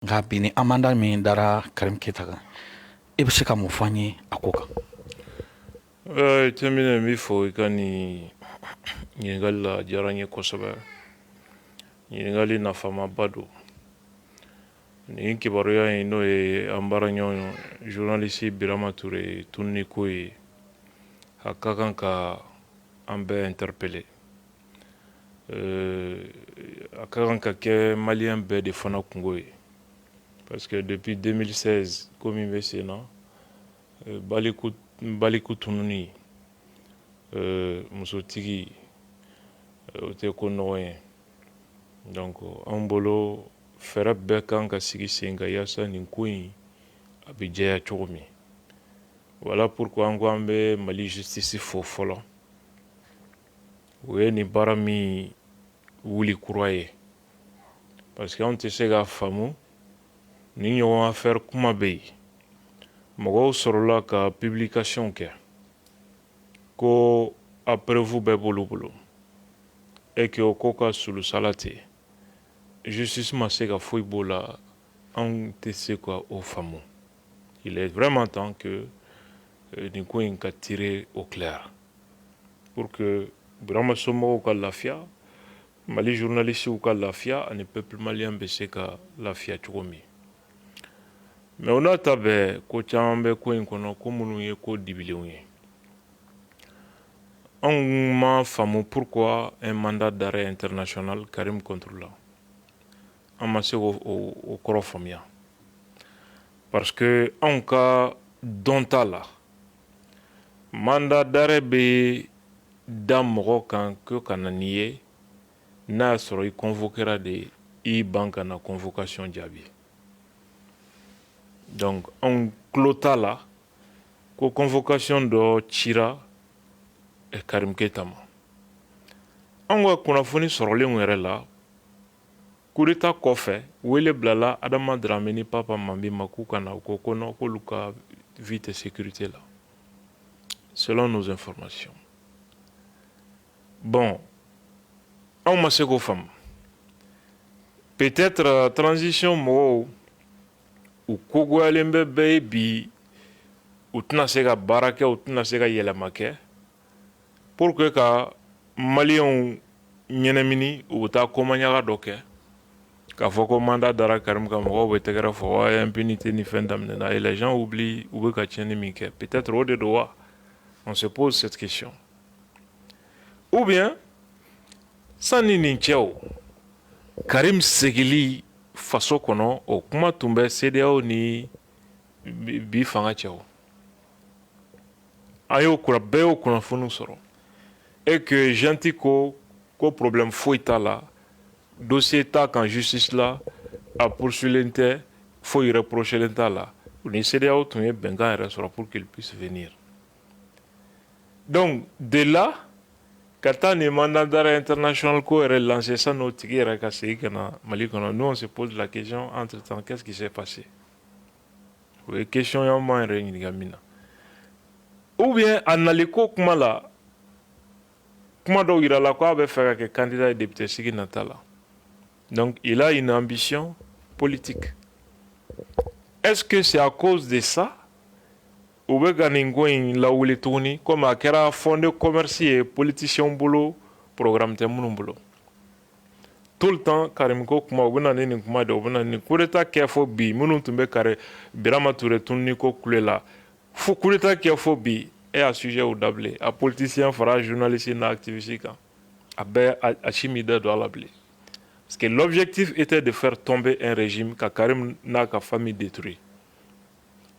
nka bi ni amanda min dara Karim Keita kan i bɛ se ka mun fɔ an ye a ko kan? Tɛmɛnen n bɛ fɔ i ka nin ɲininkali la, a diyara n ye kosɛbɛ. Ɲininkali nafamaba don. Nin kibaruya in n'o ye an baaraɲɔgɔn journaliste Birama Ture tununi ko ye, a ka kan ka an bɛɛ interpeller. A ka kan ka kɛ maliyɛn bɛɛ de fana kungo ye, parce que depuis 2016 ko min bɛ sen na, baliku tununi musotigi o tɛ ko nɔgɔ ye. Donc an bolo fɛɛrɛ bɛɛ kan ka sigi sen kan yaasa nin ko in a bɛ jɛya cogo min. Voilà pourquoi an ko an bɛ Mali justice fo fɔlɔ. O ye nin baara min wuli kura ye, parce que an tɛ se k'a faamu ni ɲɔgɔn affaire kuma bɛ yen, mɔgɔw sɔrɔla ka publication kɛ ko a preuve bɛɛ b'olu bolo et que o ko ka sulusala ten, justice ma se ka foyi b'o la, an tɛ se ka o faamu. Il est vraiment temps que nin ko in ka tirer au clair pour que Birama somɔgɔw ka lafiya, Mali journalistes ka lafiya ani peuple malien bɛ se ka lafiya cogo min. Mais o n'a ta bɛɛ ko caman bɛ ko in kɔnɔ ko minnu ye ko dibilenw ye. Anw ma faamu pourquoi un mandat d'arrêt international Karim contre la. An ma se k'o kɔrɔ faamuya. Parce que anw ka dɔnta la, mandat d'arrêt bɛ da mɔgɔ kan ko ka na n'i ye n'a y'a sɔrɔ i convoquera de i ban ka na convocation jaabi. Donc anw tulo t'a la ko convocation dɔ cira Karim Keita ma. Anw ka kunnafoni sɔrɔlen yɛrɛ la, coup d'état kɔfɛ wele bilala Adama Dramé ni Papa Mambi ma k'u ka na, u ko ko non k'olu ka vie tɛ sécurité la, selon nos informations. Bon, anw ma se k'o faamu. Peut-être transition mɔgɔw u kogoyalen bɛ bɛɛ ye bi, u tɛna se ka baara kɛ, u tɛna se ka yɛlɛma kɛ pour que ka maliyɛnw ɲɛnɛmini u bɛ taa komaɲaga dɔ kɛ k'a fɔ ko mandat dara Karim kan, mɔgɔw bɛ tɛgɛrɛ fɔ wa impunité ni fɛn daminɛna et les gens oublient u bɛ ka tiɲɛni min kɛ. Peut-être o de don wa? On se pose cette question. Ou bien sanni nin cɛ o, Karim segili faso kɔnɔ o kuma tun bɛ CEDEAO ni bi fanga cɛ o. An y'o bɛɛ y'o kunnafoniw sɔrɔ et que Gentil ko problème foyi t'a la, dossier t'a kan justice la, a poursuivlen tɛ, foyi reprochelen t'a la. U ni CEDEAO tun ye bɛnkan yɛrɛ sɔrɔ pour qu'il puisse venir. Donc de là ka taa nin mandat d'arrêt international ko yɛrɛ lancer san'o tigi yɛrɛ ka segin ka na Mali kɔnɔ, nous on se pose la question entre temps, qu'est-ce qui s'est passé? O ye question ye an b'an yɛrɛ ɲininka min na. Ou bien a nali ko kuma la, kuma dɔw yirala ko a bɛ fɛ ka kɛ candidat ye député sigi nata la. Donc il a une ambition politique. Est-ce que c'est à cause de ça u bɛ ka nin ko in lawuli tuguni comme a kɛra fond de commerce ye politicien bolo, programme tɛ minnu bolo? Tout le temps Karim ko kuma u bɛ na ni nin kuma de, u bɛ na ni coup d'état kɛ fɔ bi minnu tun bɛ Birama Ture tununi ko kule la, fo coup d'état kɛ fɔ bi et à sujet u dabile, a politicien fara journaliste n'a activiste kan, a bɛɛ a si mi da don a la bilen. Parce que l'objectif était de faire tomber un régime ka Karim n'a ka famille détruit.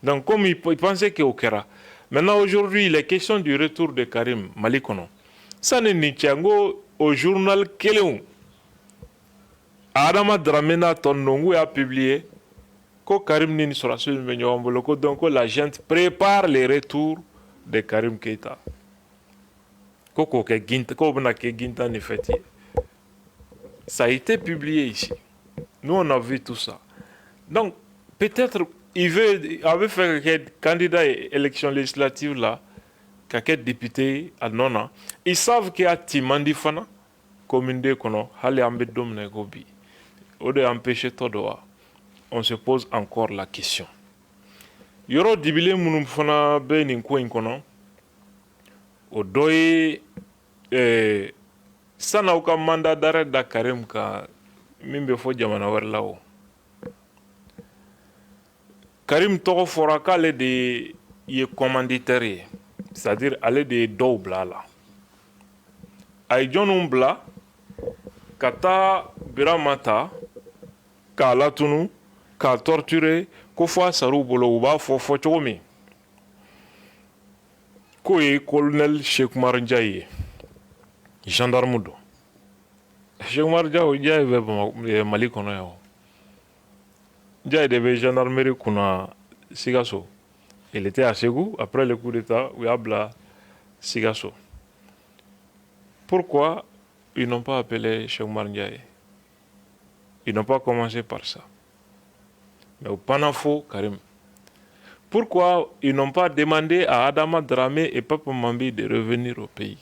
Donc comme il pensait que au kɛra, maintenant aujourd'hui il est question du retour de Karim Mali kɔnɔ. Sani nin cɛ n ko o journal kelenw Adama Dramé n'a tɔ ninnu y'a publié ko Karim ni sɔrɔdasi bɛ ɲɔgɔn bolo ko donc la gente prépare le retour de Karim Keita. Ko k'o kɛ ginta, k'o bɛna kɛ ginta ni fête ye. Ça a été publié ici. Nous on a vu tout ça. Donc peut-être il avait fait que candidat à l'élection législative là, qu'un député à Nona, ils savent qu'il y a Timandi Fana, commune de Kono, Hali Ambe Domne Gobi, ou de empêcher Todoa. on se pose encore la question. Yoro dibile munum fana be nin ko in kono o doye sana u ka mandat d'arrêt da Karim ka min be fo jamana wɛrɛ la o Karim tɔgɔ fɔra k'ale de ye commanditaire ye, c'est-à-dire ale de ye dɔw bila a la a ye jɔnniw bila ka taa Birama ta k'a latunu k'a torturer ko fɔ a sar'u bolo u b'a fɔ cogo min k'o ye colonel Cheikh Oumar Ndiaye ye gendarme don Cheikh Oumar Ndiaye bɛ Mali kɔnɔ yan o Ndiaye de bɛ gendarmerie kunna Sikasso. Il était à Ségou après le coup d'état u y'a bila Sikasso. Pourquoi ils n'ont pas appelé Cheikh Oumar Ndiaye? Ils n'ont pas commencé par ça. Mais au Panafo, Karim. Pourquoi ils n'ont pas demandé à Adama Dramé et Papa Mambi de revenir au pays?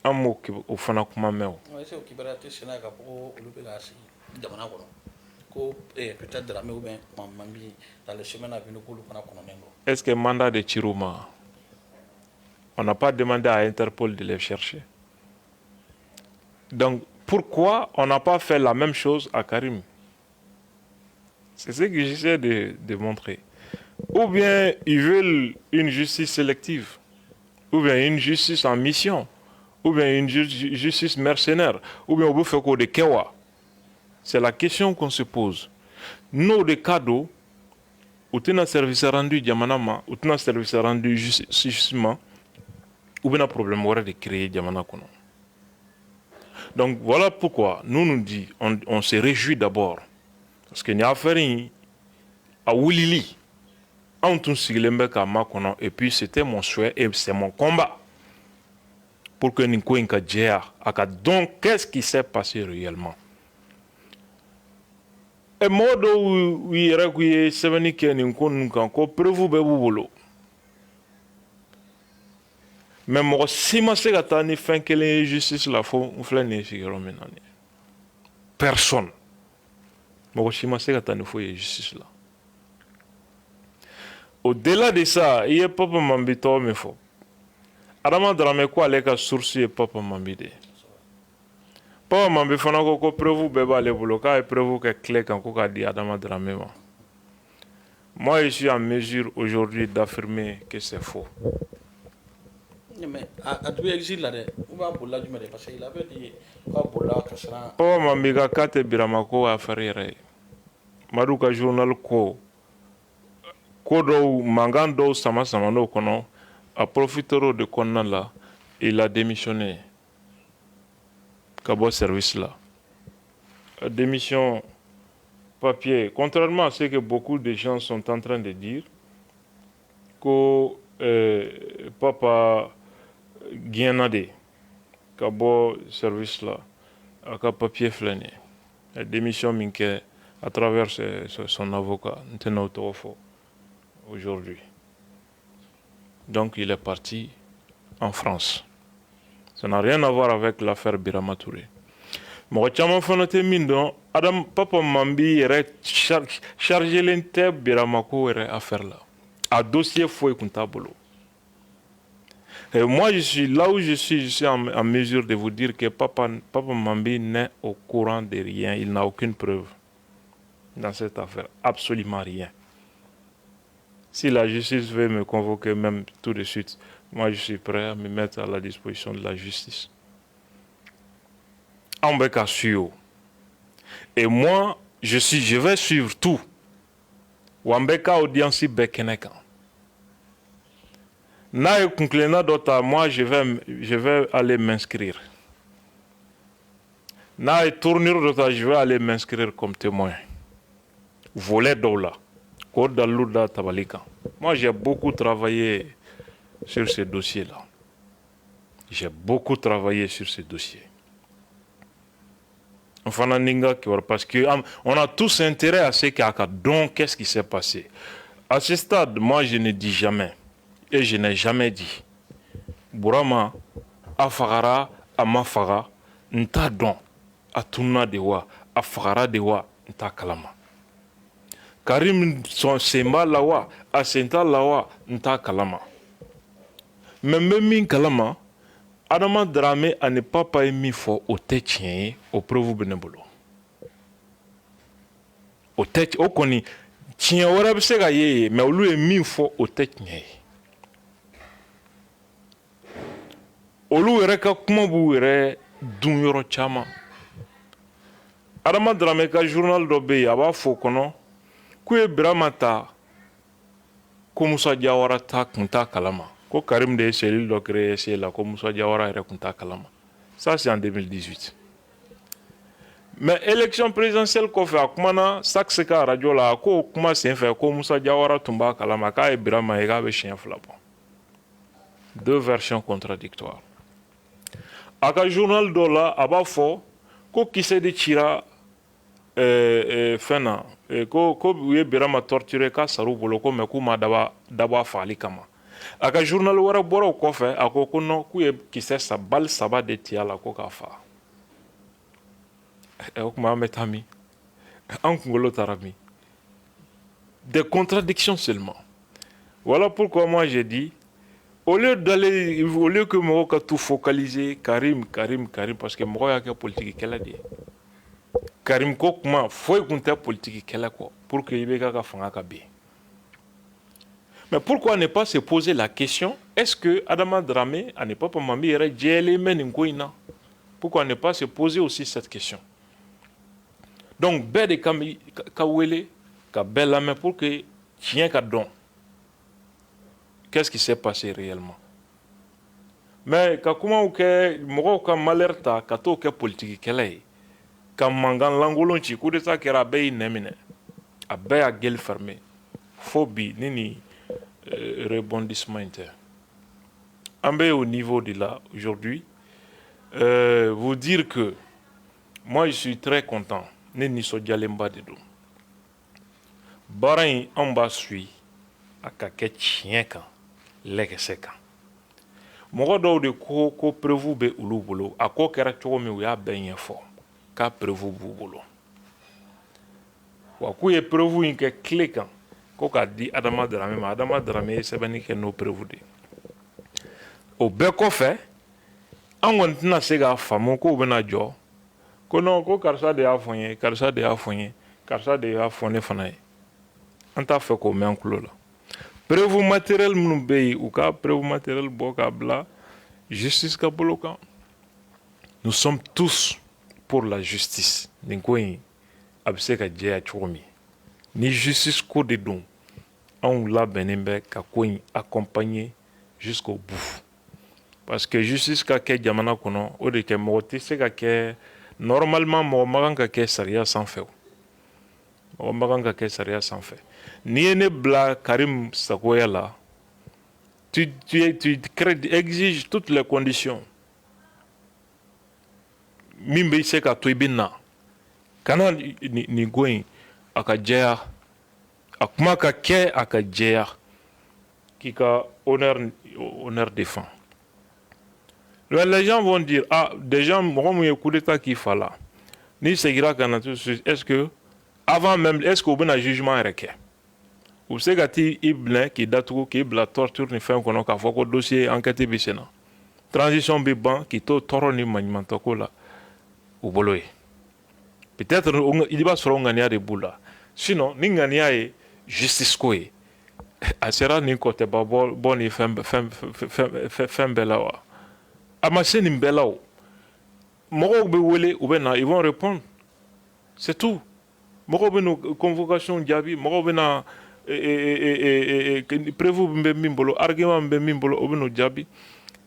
Un mot au Fanakumameo. Est-ce que mandat de Chirouma, on n'a pas demandé à Interpol de les chercher? Donc, pourquoi on n'a pas fait la même chose à Karim? C'est ce que j'essaie de montrer. Ou bien ils veulent une justice sélective, ou bien une justice en mission, ou bien une justice mercenaire, ou bien au bout de Kewa. C'est la question qu'on se pose. Nous, de cadeaux, ou un service rendu Djamanama, ou un service rendu justement, ou bien un problème de créer Djamana Kono. Donc voilà pourquoi nous dit, on se réjouit d'abord. Parce qu'il y a affaire à Wilili. Et puis c'était mon souhait et c'est mon combat. Pour que nous puissions donc qu'est-ce qui s'est passé réellement? Et moi, où il y a eu 7 qui ont preuve de mais moi, si je suis en train de justice, la personne. Moi, si je suis en train de justice. Au-delà de ça, il y a Papa Mambi to me fo. Adama Dramé ko ale ka source ye Papa Mambi de. Papa Mambi fana ko preuve beba le bolo ka preuve que clé kan ko ka di Adama Dramé ma. Moi, je suis en mesure aujourd'hui d'affirmer que c'est faux. Mais à tout exil là, on va pour la du parce qu'il avait dit quoi pour la kasra. Papa Mambi ka kate biramako affaire. Maduka journal ko Kodo Mangando Sama Samano Kono a profité de Kona là, il a démissionné. Kabo service là. Démission papier. Contrairement à ce que beaucoup de gens sont en train de dire, que Papa Guianade, Kabo service là, a papier flâné. La démission minke à travers son avocat, Ntena Otorofo. Aujourd'hui. Donc il est parti en France. Ça n'a rien à voir avec l'affaire Birama Touré. Adam Papa Mambi est chargé l'intérêt Biramako affaire là. A dossier fouet comptable. Et moi je suis en mesure de vous dire que Papa Mambi n'est au courant de rien. Il n'a aucune preuve dans cette affaire. Absolument rien. Si la justice veut me convoquer même tout de suite, moi je suis prêt à me mettre à la disposition de la justice. Ambeka suyo. Et moi, je vais suivre tout. Wambeka audience bekeneka. Na conclena dota, moi je vais aller m'inscrire. Na tournure dota, je vais aller m'inscrire comme témoin. Volet dola. Moi, j'ai beaucoup travaillé sur ces dossiers-là. J'ai beaucoup travaillé sur ces dossiers. Enfin, parce qu'on a tous intérêt à ce qu'il y a. Donc, qu'est-ce qui s'est passé? À ce stade, moi, je ne dis jamais. Et je n'ai jamais dit. Burama, Afagara, Amafara, Ntadon, Atuna dewa, Afagara dewa, nta kalama. Karim son sema lawa asenta lawa nta kalama. Même min kalama Adama Dramé a ne pas mis fort au tête au preuve benebolo. Au tête au koni tien wara be se ga ye mais olu e min fort au tête nye. Olu yɛrɛ ka kuma b'u yɛrɛ dun yɔrɔ caman. Adama Dramé ka journal dɔ bɛ yen a b'a fɔ kɔnɔ k'u ye Birama ta ko Musa Jawara ta kun t'a kalama ko Karim de ye cellule dɔ créé essai la ko Musa Jawara yɛrɛ kun t'a kalama. Ça c'est en 2018. Mais élection présidentielle kɔfɛ a kumana Saxe ka radio la a ko kuma senfɛ ko Musa Jawara tun b'a kalama k'a ye Birama ye k'a bɛ siɲɛ 2 bɔ. Deux versions contradictoires. A ka journal dɔ la a b'a fɔ ko kisɛ de cira fɛn na ko u ye Birama torturé k'a sar'u bolo ko mais k'u ma dabɔ a fagali kama. A ka journal wɛrɛ bɔra o kɔfɛ a ko non k'u ye kisɛ balle 3 de ci a la ko k'a faga. O kuma an bɛ taa min an kunkolo taara min. Des contradictions seulement. Voilà pourquoi moi j'ai dit au lieu que mɔgɔw ka tout focaliser Karim parce que mɔgɔw y'a kɛ politique kɛlɛ de ye. Karim ko kuma foyi kun tɛ politique kɛlɛ kɔ pour que IBK ka fanga ka ben. Mais pourquoi ne pas se poser la question est-ce que Adama Dramé a ne pas mami yɛrɛ jɛlen bɛ nin ko in na? Pourquoi ne pas se poser aussi cette question? Donc bɛɛ de ka wele ka bɛɛ lamɛn pour que tiɲɛ ka dɔn. Qu'est-ce qui s'est passé réellement? Mais ka kumaw kɛ mɔgɔw ka malheur ta ka t'o kɛ politique kɛlɛ ye ka mankan lankolon ci coup d'état kɛra a bɛɛ y'i nɛ minɛ a bɛɛ y'a gueule fermée fo bi ni nin rebondissement in tɛ. An bɛ au niveau de là aujourd'hui vous dire que moi je suis très content ne nisɔndiyalenba de don. Baara in an b'a suit a ka kɛ tiɲɛ kan lɛgɛsɛ kan. Mɔgɔ dɔw de ko preuve bɛ olu bolo a ko kɛra cogo min u y'a bɛɛ ɲɛfɔ k'a preuve b'u bolo. Wa k'u ye preuve in kɛ tile kan ko k'a di Adama Dramé ma Adama Dramé ye sɛbɛnni kɛ n'o preuve de ye. O bɛɛ kɔfɛ an kɔni tɛna se k'a faamu k'u bɛna jɔ ko non ko karisa de y'a fɔ n ye karisa de y'a fɔ n ye karisa de y'a fɔ ne fana ye. An t'a fɛ k'o mɛn an tulo la. Preuve matérielle minnu bɛ yen u ka preuve matérielle bɔ k'a bila justice ka bolo kan. Nous sommes tous pour la justice. Nin ko in a bɛ se ka jɛya cogo min. Ni justice ko de don anw labɛnnen bɛ ka ko in accompagner jusqu'au bout. Parce que justice ka kɛ jamana kɔnɔ o de kɛ mɔgɔ tɛ se ka kɛ normalement mɔgɔ ma kan ka kɛ sariya sanfɛ. Mɔgɔ ma kan ka kɛ sariya sanfɛ. N'i ye ne bila Karim sagoya la tu exiges toutes les conditions min bɛ se ka to i bɛ na kana nin ko in a ka jɛya a kuma ka kɛ a ka jɛya k'i ka honneur défend. Les gens vont dire ah des gens mɔgɔ mun ye coup d'état k'i fa la n'i segira ka na tout de suite est-ce que avant même est-ce que u bɛna jugement yɛrɛ kɛ u bɛ se ka t'i bila k'i datugu k'i bila torture ni fɛn kɔnɔ k'a fɔ ko dossier enquête bɛ sen na transition bɛ ban k'i to tɔɔrɔ ni maɲumantɔ ko la u bolo ye peut-être i b'a sɔrɔ ŋaniya de b'u la sinon ni ŋaniya ye justice ko ye a sera nin kɔtɛba bɔ ni fɛn bɛɛ la wa a ma se nin bɛɛ la o mɔgɔw bɛ wele u bɛ na ils vont répondre c'est tout mɔgɔw bɛ n'o convocation jaabi mɔgɔw bɛ na preuve bɛ min bolo argument bɛ min bolo o bɛ n'o jaabi.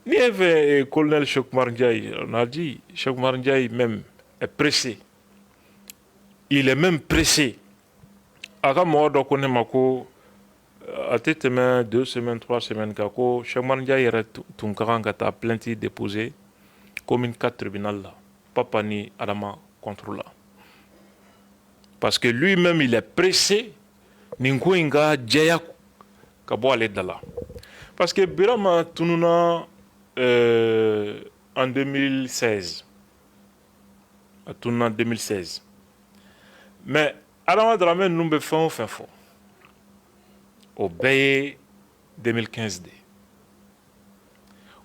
N'i ye fɛ colonel Cheikh Oumar Ndiaye on a dit Cheikh Oumar Ndiaye même est pressé il est même pressé a ka mɔgɔ dɔ ko ne ma ko a tɛ tɛmɛ 2 semaines 3 semaines kan ko Cheikh Oumar Ndiaye yɛrɛ tun ka kan ka taa plainte déposer commune 4 tribunal la Papa ni Adama contre la parce que lui-même il est pressé nin ko in ka jɛya ka bɔ ale da la parce que Birama tununa en 2016 a tununa 2016 mais Adama Dramé nous be fɛn o fɛn fɔ o bɛɛ ye 2015 de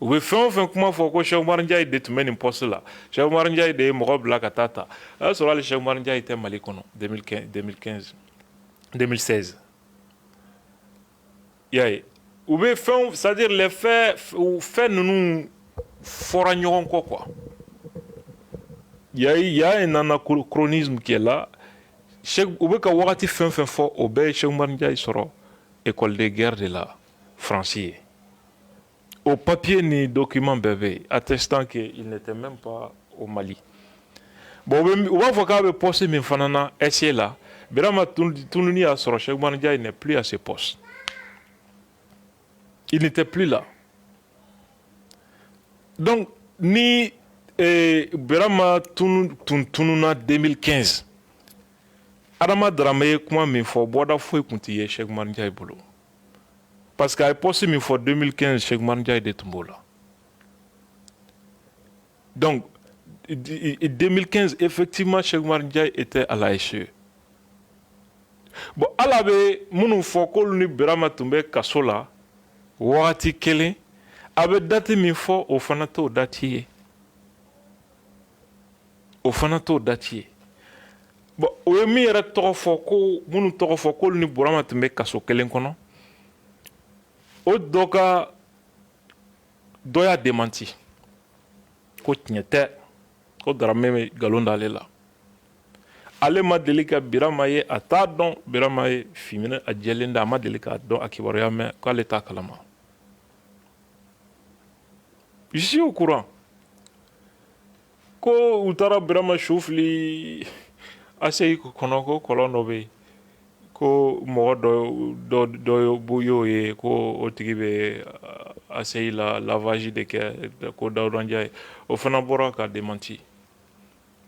u bɛ fɛn o fɛn kuma fɔ ko Cheikh Oumar Ndiaye de tun bɛ nin poste la Cheikh Oumar Ndiaye de ye mɔgɔ bila ka taa ta o y'a sɔrɔ hali Cheikh Oumar Ndiaye tɛ Mali kɔnɔ 2016 y'a ye u bɛ fɛn c'est-à-dire les faits fɛn ninnu fɔra ɲɔgɔn kɔ quoi il y a un anachronisme qui est là u bɛ ka wagati fɛn fɛn fɔ o bɛɛ ye Cheikh Oumar Ndiaye sɔrɔ école de guerre de la France ye au papier ni document bɛɛ bɛ yen attestant qu'il n'était même pas au Mali bon u b'a fɔ k'a bɛ poste min fana na SE la Birama Tununi y'a sɔrɔ Cheikh Oumar Ndiaye n'est plus à ce poste il n'était plus là donc ni Birama tununa 2015 Adama Dramé ye kuma min fɔ bɔda foyi tun tɛ ye Cheikh Oumar Ndiaye bolo parce que a ye poste min fɔ 2015 Cheikh Oumar Ndiaye de tun b'o la donc 2015 effectivement Cheikh Oumar Ndiaye était à la SE bon ala bɛ minnu fɔ k'olu ni Birama tun bɛ kaso la wagati kelen a bɛ date min fɔ o fana t'o date ye o fana t'o date ye bon o ye min yɛrɛ tɔgɔ fɔ ko minnu tɔgɔ fɔ k'olu ni Birama tun bɛ kaso kelen kɔnɔ o dɔ y'a démenti ko tiɲɛ tɛ ko Dramé bɛ nkalon da ale la ale ma deli ka Birama ye a t'a dɔn Birama ye fimina a jɛlen da a ma deli k'a dɔn a kibaruya mɛn k'ale t'a kalama je suis au courant ko u taara Birama su fili ACI kɔnɔ ko kɔlɔn dɔ bɛ yen ko mɔgɔ dɔ y'o ye ko o tigi bɛ ACI la lavage de kɛ ko Dawuda Ndiaye o fana bɔra ka démenti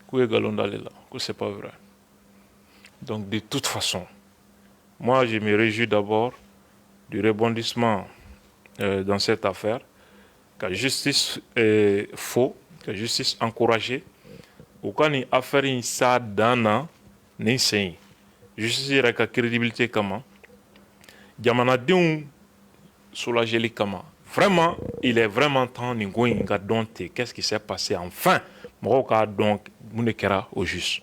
k'u ye nkalon d'ale la ko c'est pas vrai donc de toute façon moi je me réjouis d'abord du rebondissement dans cette affaire que justice faut que justice encouragée u ka nin affaire in sa dan na nin sen justice yɛrɛ ka crédibilité kama jamanadenw soulageli kama vraiment il est vraiment temps nin ko in ka dɔn ten qu'est-ce qui s'est passé enfin mɔgɔw k'a dɔn mun de kɛra au juste